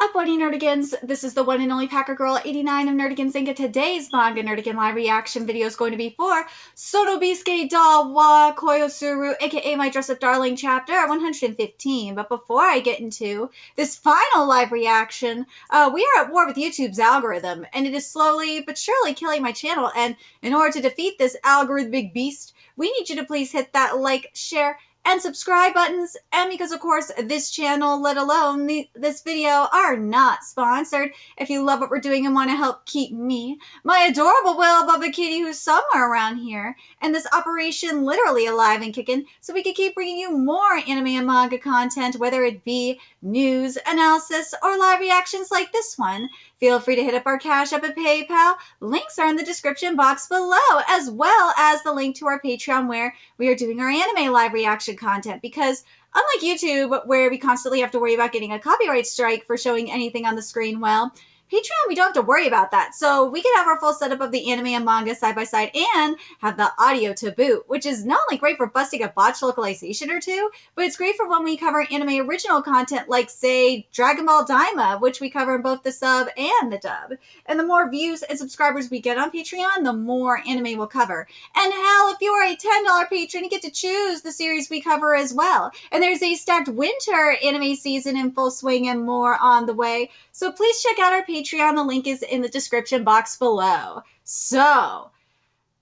Up, buddy Nerdigans. This is the one and only Packer Girl 89 of Nerdigans Inc. Today's Manga Nerdigan live reaction video is going to be for Sorobisuke da wa Koyosuru, aka My Dress Up Darling chapter 115. But before I get into this final live reaction, we are at war with YouTube's algorithm, and it is slowly but surely killing my channel. And in order to defeat this algorithmic beast, we need you to please hit that like, share, and subscribe buttons. And because of course this channel, let alone this video, are not sponsored, if you love what we're doing and want to help keep me, my adorable Will Bubba Kitty, who's somewhere around here, and this operation literally alive and kicking, so we can keep bringing you more anime and manga content, whether it be news, analysis, or live reactions like this one, feel free to hit up our Cash App and PayPal. Links are in the description box below, as well as the link to our Patreon, where we are doing our anime live reaction content. Because unlike YouTube, where we constantly have to worry about getting a copyright strike for showing anything on the screen, well, Patreon, we don't have to worry about that. So we can have our full setup of the anime and manga side by side and have the audio to boot, which is not only great for busting a botched localization or two, but it's great for when we cover anime original content like, say, Dragon Ball Daima, which we cover in both the sub and the dub. And the more views and subscribers we get on Patreon, the more anime we'll cover. And hell, if you are a $10 patron, you get to choose the series we cover as well. And there's a stacked winter anime season in full swing and more on the way. So please check out our Patreon. The link is in the description box below. So,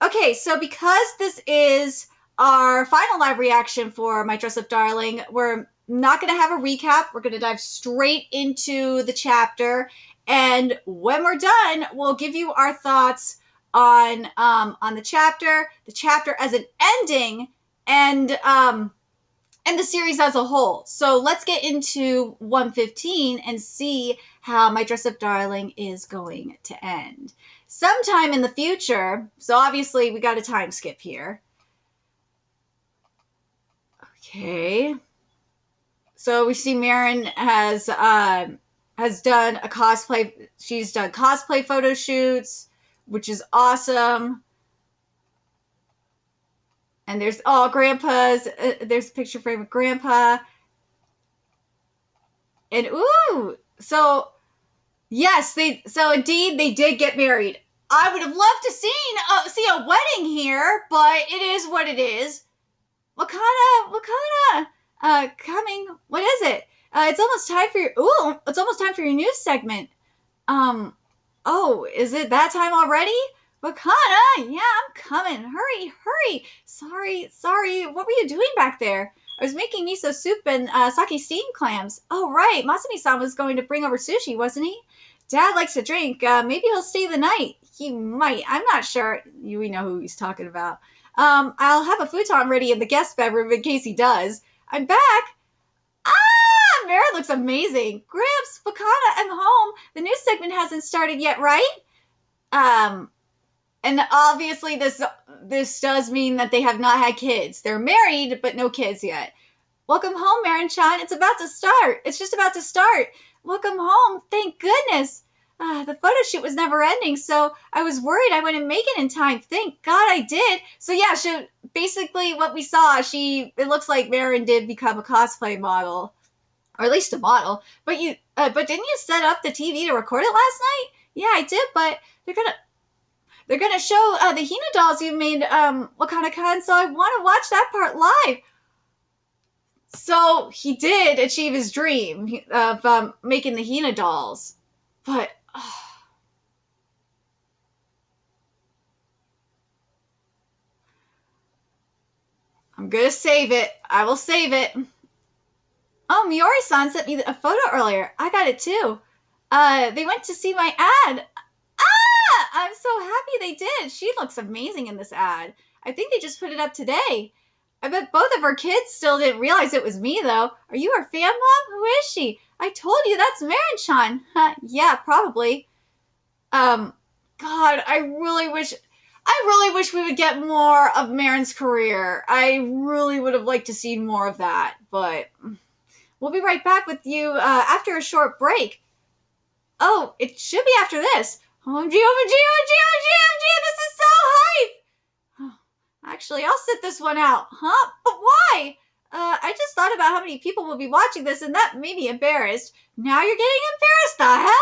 okay, so because this is our final live reaction for My Dress Up Darling, we're not going to have a recap. We're going to dive straight into the chapter. And when we're done, we'll give you our thoughts on the chapter as an ending, and the series as a whole. So let's get into 115 and see how My Dress Up Darling is going to end. Sometime in the future, so obviously we got a time skip here. Okay. So we see Marin has done a cosplay. She's done cosplay photo shoots, which is awesome. And there's Grandpa's. There's a picture frame of Grandpa. And ooh, so yes, indeed they did get married. I would have loved to see a wedding here, but it is what it is. Wakana, coming. What is it? It's almost time for your news segment. Oh, is it that time already? Wakana, yeah, I'm coming. Hurry. Sorry. What were you doing back there? I was making miso soup and sake steamed clams. Oh, right. Masumi-san was going to bring over sushi, wasn't he? Dad likes to drink. Maybe he'll stay the night. He might. I'm not sure. We know who he's talking about. I'll have a futon ready in the guest bedroom in case he does. I'm back. Ah, Mara looks amazing. Gramps, Wakana, I'm home. The news segment hasn't started yet, right? And obviously this does mean that they have not had kids. They're married, but no kids yet. Welcome home, Marin-chan. It's about to start. It's just about to start. Welcome home. Thank goodness. The photo shoot was never ending, so I was worried I wouldn't make it in time. Thank God I did. So yeah, basically what we saw, it looks like Marin did become a cosplay model. Or at least a model. But didn't you set up the TV to record it last night? Yeah, I did, but they're gonna show the Hina dolls you made, Wakana-kan, so I want to watch that part live. So he did achieve his dream of making the Hina dolls, but I'm gonna save it. I will save it. Oh, Miori-san sent me a photo earlier. I got it too. They went to see my ad. I'm so happy they did. She looks amazing in this ad. I think they just put it up today. I bet both of her kids still didn't realize it was me, though. Are you her fan mom? Who is she? I told you, that's Marin-chan. Yeah, probably. God, I really wish we would get more of Marin's career. I really would have liked to see more of that, but we'll be right back with you after a short break. Oh, it should be after this. OMG, this is so hype! Actually, I'll sit this one out. Huh? But why? I just thought about how many people will be watching this, and that made me embarrassed. Now you're getting embarrassed, the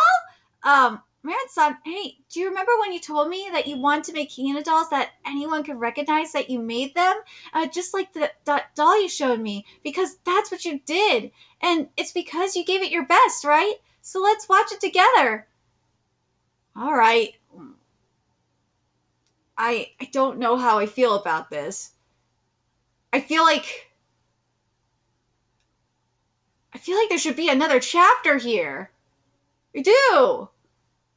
hell? Marin-san, hey, do you remember when you told me that you wanted to make Hina dolls that anyone could recognize that you made them? Just like the doll you showed me, because that's what you did. And it's because you gave it your best, right? So let's watch it together. All right. I don't know how I feel about this. I feel like there should be another chapter here. I do.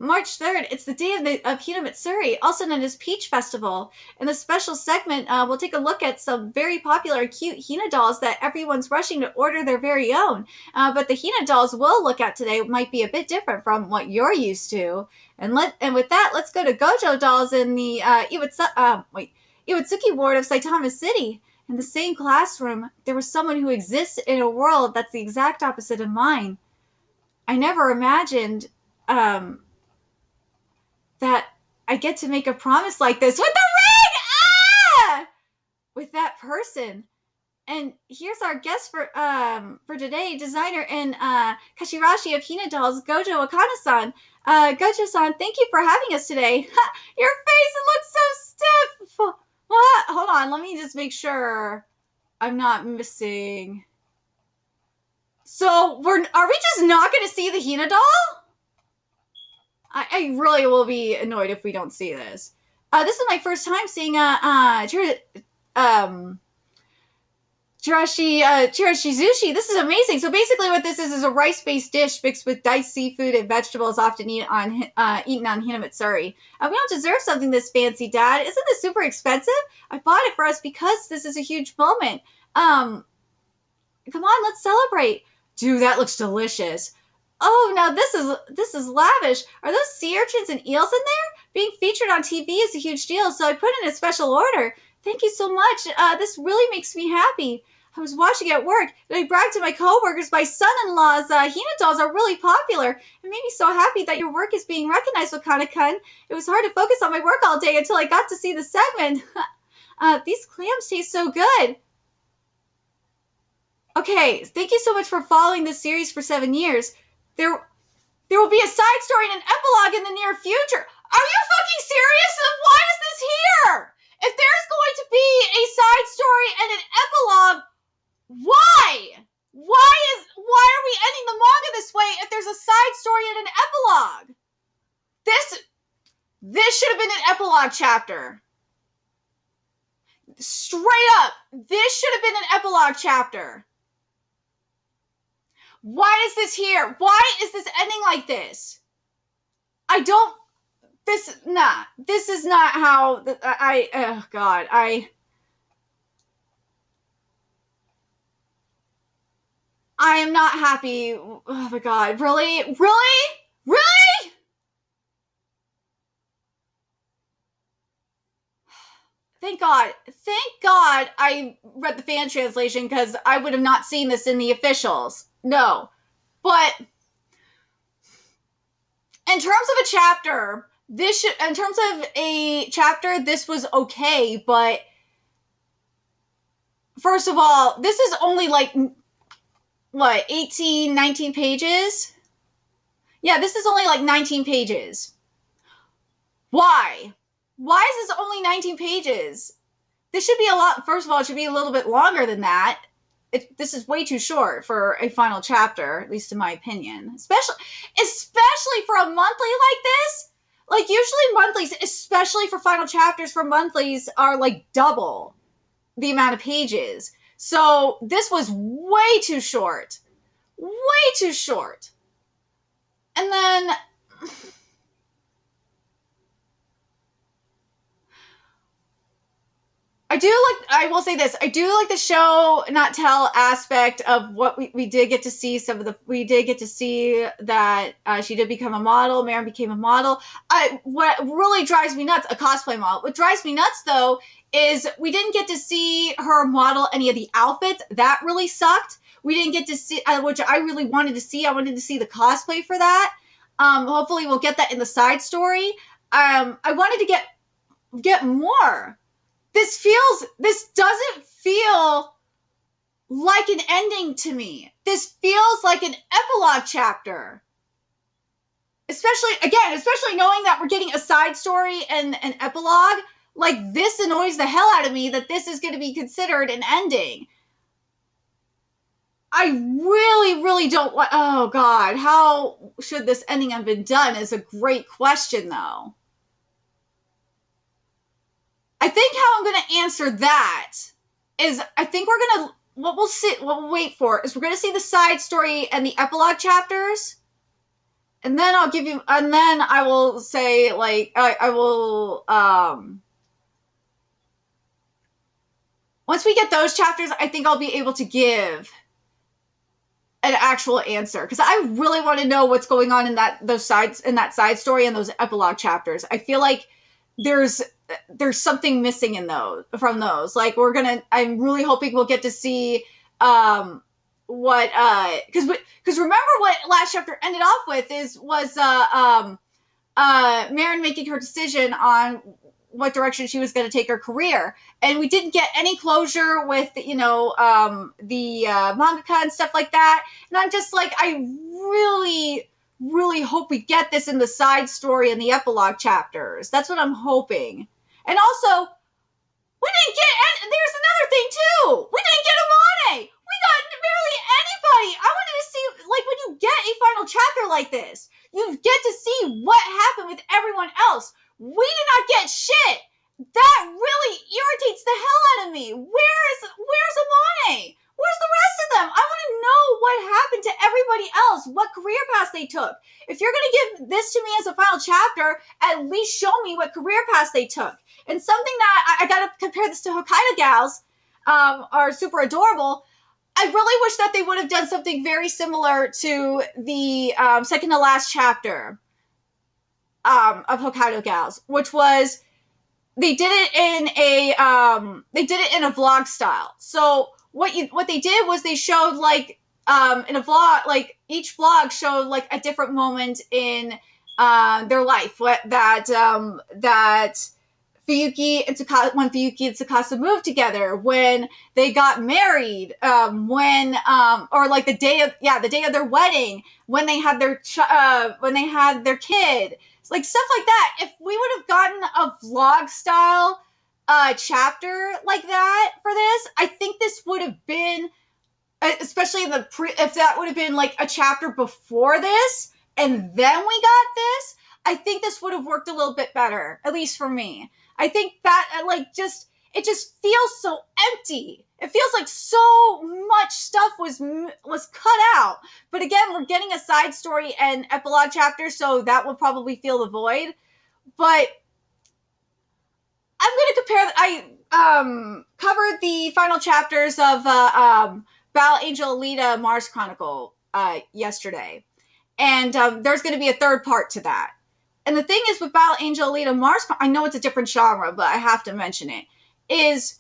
March 3rd, it's the day of Hina Matsuri, also known as Peach Festival. In the special segment, we'll take a look at some very popular and cute Hina dolls that everyone's rushing to order their very own. But the Hina dolls we'll look at today might be a bit different from what you're used to. And with that, let's go to Gojo dolls in the Iwatsuki ward of Saitama City. In the same classroom, there was someone who exists in a world that's the exact opposite of mine. I never imagined that I get to make a promise like this with the ring! Ah! With that person. And here's our guest for today, designer and Kashirashi of Hina Dolls, Gojo Akana-san. Gojo-san, thank you for having us today. Your face, it looks so stiff. What? Hold on, let me just make sure I'm not missing. So, are we just not going to see the Hina doll? I really will be annoyed if we don't see this. This is my first time seeing Chirashi sushi. This is amazing. So basically what this is a rice-based dish mixed with diced seafood and vegetables often eaten on Hinamatsuri. We don't deserve something this fancy, Dad. Isn't this super expensive? I bought it for us because this is a huge moment. Come on, let's celebrate. Dude, that looks delicious. Oh, now this is lavish. Are those sea urchins and eels in there? Being featured on TV is a huge deal, so I put in a special order. Thank you so much. This really makes me happy. I was watching at work, and I bragged to my coworkers my son-in-law's Hina dolls are really popular. It made me so happy that your work is being recognized, Wakana-kun. It was hard to focus on my work all day until I got to see the segment. These clams taste so good. Okay, thank you so much for following this series for 7 years. There will be a side story and an epilogue in the near future. Are you fucking serious? Why is this here? If there's going to be a side story and an epilogue, why? Why are we ending the manga this way if there's a side story and an epilogue? This should have been an epilogue chapter. Straight up, this should have been an epilogue chapter. Why is this here? Why is this ending like this? This is not how, oh God, I am not happy. Oh my God, really? Really? Really? Thank God I read the fan translation because I would have not seen this in the officials. No. But in terms of a chapter, this was okay, but first of all, this is only like, what, 18, 19 pages? Yeah, this is only like 19 pages. Why? Why is this only 19 pages? This should be a lot, first of all, it should be a little bit longer than that. This is way too short for a final chapter, at least in my opinion. Especially for a monthly like this. Like, usually monthlies, especially for final chapters for monthlies, are like double the amount of pages. So, this was way too short. Way too short. And then I will say this, I do like the show not tell aspect of what we did get to see. We did get to see that she did become a model. Maren became a model. What really drives me nuts, a cosplay model. What drives me nuts though is we didn't get to see her model any of the outfits. That really sucked. We didn't get to see, which I really wanted to see. I wanted to see the cosplay for that. Hopefully we'll get that in the side story. I wanted to get more. This doesn't feel like an ending to me. This feels like an epilogue chapter. Especially knowing that we're getting a side story and an epilogue. Like, this annoys the hell out of me that this is going to be considered an ending. I really, really don't want... Oh, God. How should this ending have been done is a great question, though. I think how I'm going to answer that is I think we're going to... What we'll wait for is we're going to see the side story and the epilogue chapters. And then I'll give you... And then I will say, like... I will... Once we get those chapters, I think I'll be able to give an actual answer, because I really want to know what's going on in that side story and those epilogue chapters. I feel like there's something missing in those from those. Like, I'm really hoping we'll get to see because remember what last chapter ended off with was Marin making her decision on what direction she was going to take her career. And we didn't get any closure with, the mangaka and stuff like that. And I'm just like, I really, really hope we get this in the side story and the epilogue chapters. That's what I'm hoping. And also, we didn't get, there's another thing too. We didn't get Amane. We got barely anybody. I wanted to see, like, when you get a final chapter like this, you get to see what happened with everyone else. We did not get shit. That really irritates the hell out of me. Where's Amane? Where's the rest of them? I want to know what happened to everybody else, what career paths they took. If you're going to give this to me as a final chapter, at least show me what career paths they took. And something that I got to compare this to Hokkaido Gals, are super adorable. I really wish that they would have done something very similar to the second to last chapter of Hokkaido Gals, which was they did it in a vlog style. So what they did was they showed, like, in a vlog, like, each vlog showed, like, a different moment in their life. That Fuyuki and Tsukasa moved together, when they got married, or like the day of their wedding, when they had their kid, like, stuff like that. If we would have gotten a vlog style chapter like that for this, I think this would have been, especially if that would have been like a chapter before this, and then we got this, I think this would have worked a little bit better, at least for me. I think that, like, it just feels so empty. It feels like so much stuff was cut out. But again, we're getting a side story and epilogue chapter, so that will probably fill the void. But I'm going to compare... I covered the final chapters of Battle Angel Alita Mars Chronicle yesterday. And there's going to be a third part to that. And the thing is with Battle Angel Alita Mars, I know it's a different genre, but I have to mention it, is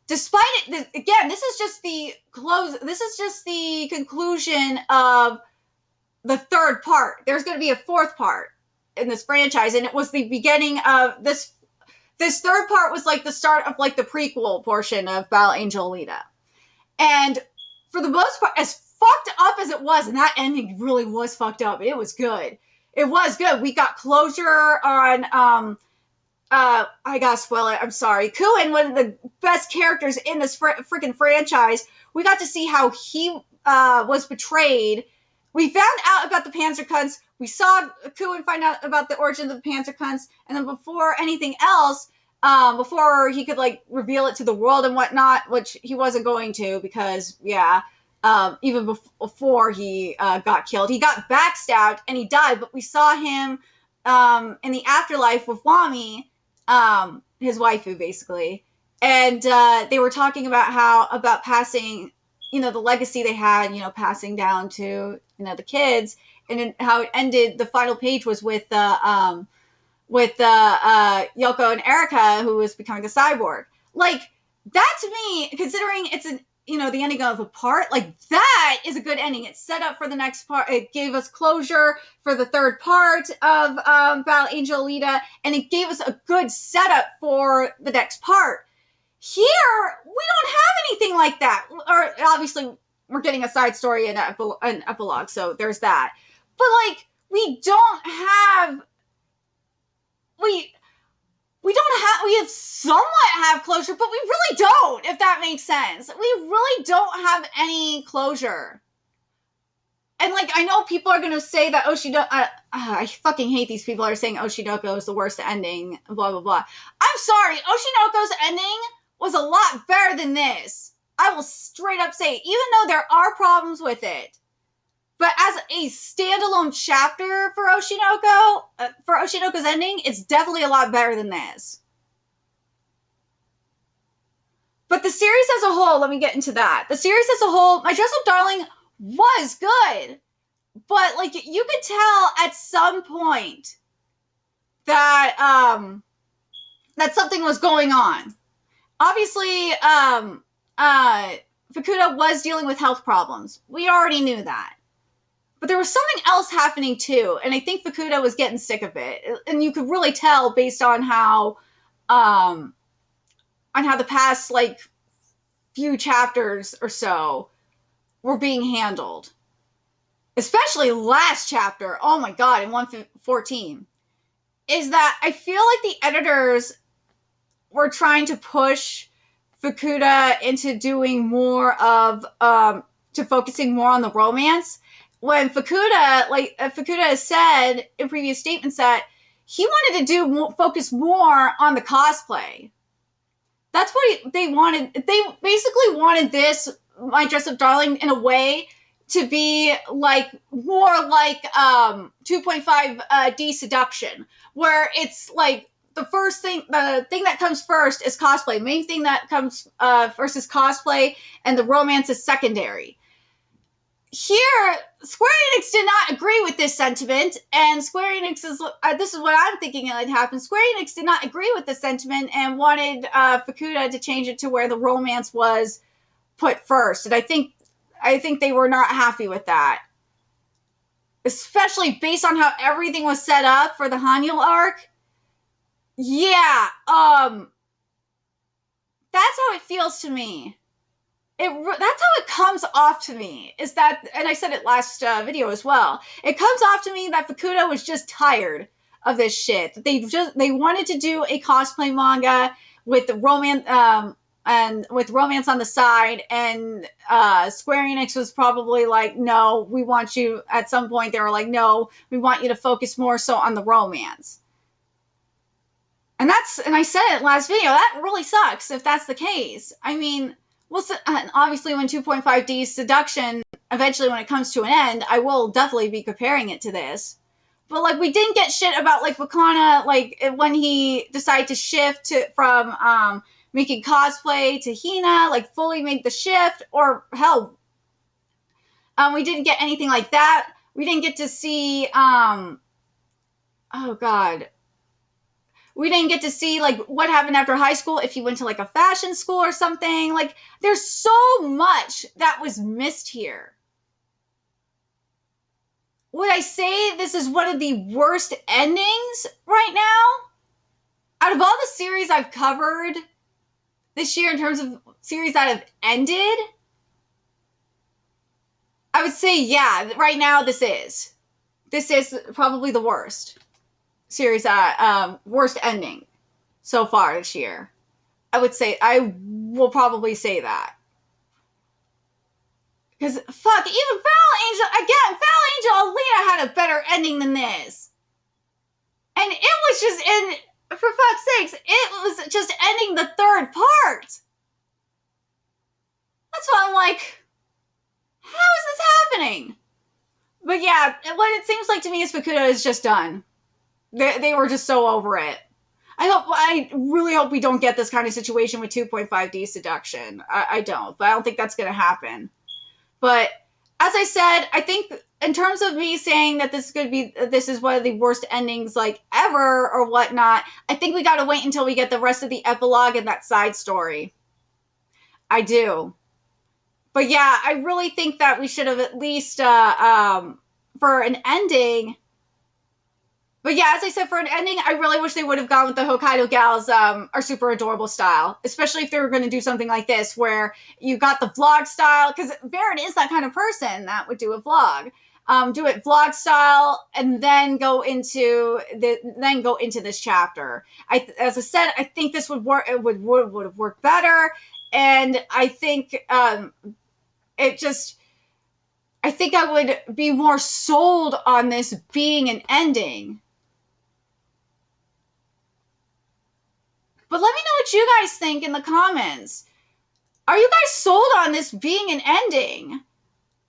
despite it, again, this is just the conclusion of the third part. There's going to be a fourth part in this franchise, and it was the beginning of this third part was like the start of, like, the prequel portion of Battle Angel Alita. And for the most part, as fucked up as it was, and that ending really was fucked up, it was good. It was good. We got closure on, I gotta spoil it, I'm sorry. Kuin, one of the best characters in this freaking franchise. We got to see how he was betrayed. We found out about the Panzerkunst. We saw Kuin find out about the origin of the Panzerkunst. And then before anything else, before he could, like, reveal it to the world and whatnot, which he wasn't going to, because, yeah, even before he got killed. He got backstabbed and he died, but we saw him in the afterlife with Wami, his waifu, basically. And they were talking about passing, the legacy they had, passing down to, the kids, and how it ended. The final page was with Yoko and Erika, who was becoming a cyborg. Like, that to me, considering it's the ending of a part, like, that is a good ending. It set up for the next part. It gave us closure for the third part of Battle Angel Alita, and it gave us a good setup for the next part. Here, we don't have anything like that. Or obviously, we're getting a side story and an epilogue, so there's that. But like, we don't have we we have somewhat have closure, but we really don't, if that makes sense. We really don't have any closure. And like, I know people are going to say that Oshinoko, I fucking hate these people who are saying Oshinoko is the worst ending, blah, blah, blah. I'm sorry, Oshinoko's ending was a lot better than this. I will straight up say, even though there are problems with it, but as a standalone chapter for Oshinoko's ending, it's definitely a lot better than this. But the series as a whole, let me get into that. The series as a whole, My Dress Up Darling was good. But, like, you could tell at some point that, that something was going on. Obviously, Fukuda was dealing with health problems. We already knew that. But there was something else happening too, and I think Fukuda was getting sick of it. And you could really tell based on how the past, like, few chapters or so were being handled. Especially last chapter, oh my god, in 114, is that I feel like the editors were trying to push Fukuda into doing more of, to focusing more on the romance, when Fukuda has said in previous statements that he wanted to focus more on the cosplay. That's what they wanted. They basically wanted this, My Dress Up Darling, in a way to be like more like 2.5D seduction, where it's like the thing that comes first is cosplay. The main thing that comes first is cosplay, and the romance is secondary. Here, Square Enix did not agree with this sentiment, and Square Enix is, this is what I'm thinking would happen. Square Enix did not agree with the sentiment and wanted Fukuda to change it to where the romance was put first. And I think they were not happy with that. Especially based on how everything was set up for the Hanyul arc. Yeah, that's how it feels to me. That's how it comes off to me, is that, and I said it last video as well, it comes off to me that Fukuda was just tired of this shit. They wanted to do a cosplay manga with the romance, and with romance on the side, and Square Enix was probably like, no, we want you, at some point they were like, no, we want you to focus more so on the romance. And I said it last video, that really sucks if that's the case. I mean, well, obviously when 2.5D seduction, eventually when it comes to an end, I will definitely be comparing it to this. But, like, we didn't get shit about, like, Wakana, like, when he decided to shift from making cosplay to Hina, like, fully made the shift, or, hell, we didn't get anything like that. We didn't get to see, oh, God. We didn't get to see, like, what happened after high school, if he went to, like, a fashion school or something. Like, there's so much that was missed here. Would I say this is one of the worst endings right now? Out of all the series I've covered this year in terms of series that have ended, I would say, yeah, right now this is. This is probably the worst series, worst ending so far this year. I will probably say that. Because, fuck, even Val Angel Alina had a better ending than this. And it was just, for fuck's sakes, it was just ending the third part. That's why I'm like, how is this happening? But yeah, what it seems like to me is Fukuda is just done. They were just so over it. I really hope we don't get this kind of situation with 2.5D seduction. I don't, but I don't think that's going to happen. But as I said, I think in terms of me saying that this is one of the worst endings like ever or whatnot, I think we got to wait until we get the rest of the epilogue and that side story. I do. But yeah, I really think that we should have at least, for an ending, But yeah, as I said, for an ending, I really wish they would have gone with the Hokkaido gals are super adorable style, especially if they were going to do something like this, where you got the vlog style, because Baron is that kind of person that would do a vlog. Do it vlog style, and then go into this chapter. As I said, I think this would work. It would have worked better, and I think it just. I think I would be more sold on this being an ending. But let me know what you guys think in the comments. Are you guys sold on this being an ending?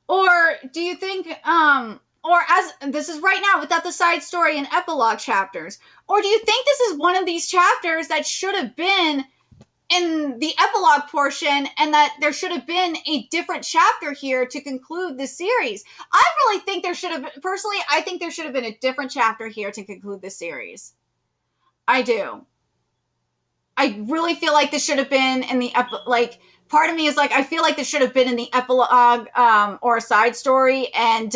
Or do you think, or as this is right now without the side story and epilogue chapters? Or do you think this is one of these chapters that should have been in the epilogue portion and that there should have been a different chapter here to conclude the series? I really think there should have, personally, I think there should have been a different chapter here to conclude the series. I do. I really feel like this should have been in the like. Part of me is like, I feel like this should have been in the epilogue or a side story, and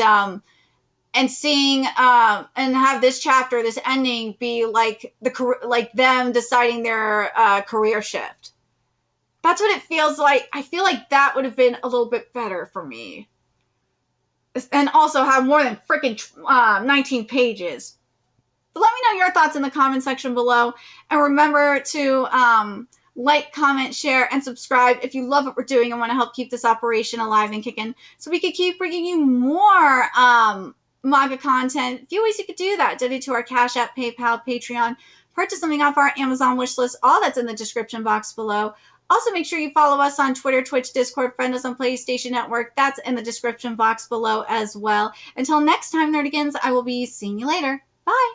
seeing and have this chapter, this ending, be like like them deciding their career shift. That's what it feels like. I feel like that would have been a little bit better for me, and also have more than freaking 19 pages. But let me know your thoughts in the comment section below. And remember to like, comment, share, and subscribe if you love what we're doing and want to help keep this operation alive and kicking, so we could keep bringing you more manga content. A few ways you could do that: donate to our Cash App, PayPal, Patreon, purchase something off our Amazon wish list. All that's in the description box below. Also, make sure you follow us on Twitter, Twitch, Discord, friend us on PlayStation Network. That's in the description box below as well. Until next time, Nerdigans, I will be seeing you later. Bye!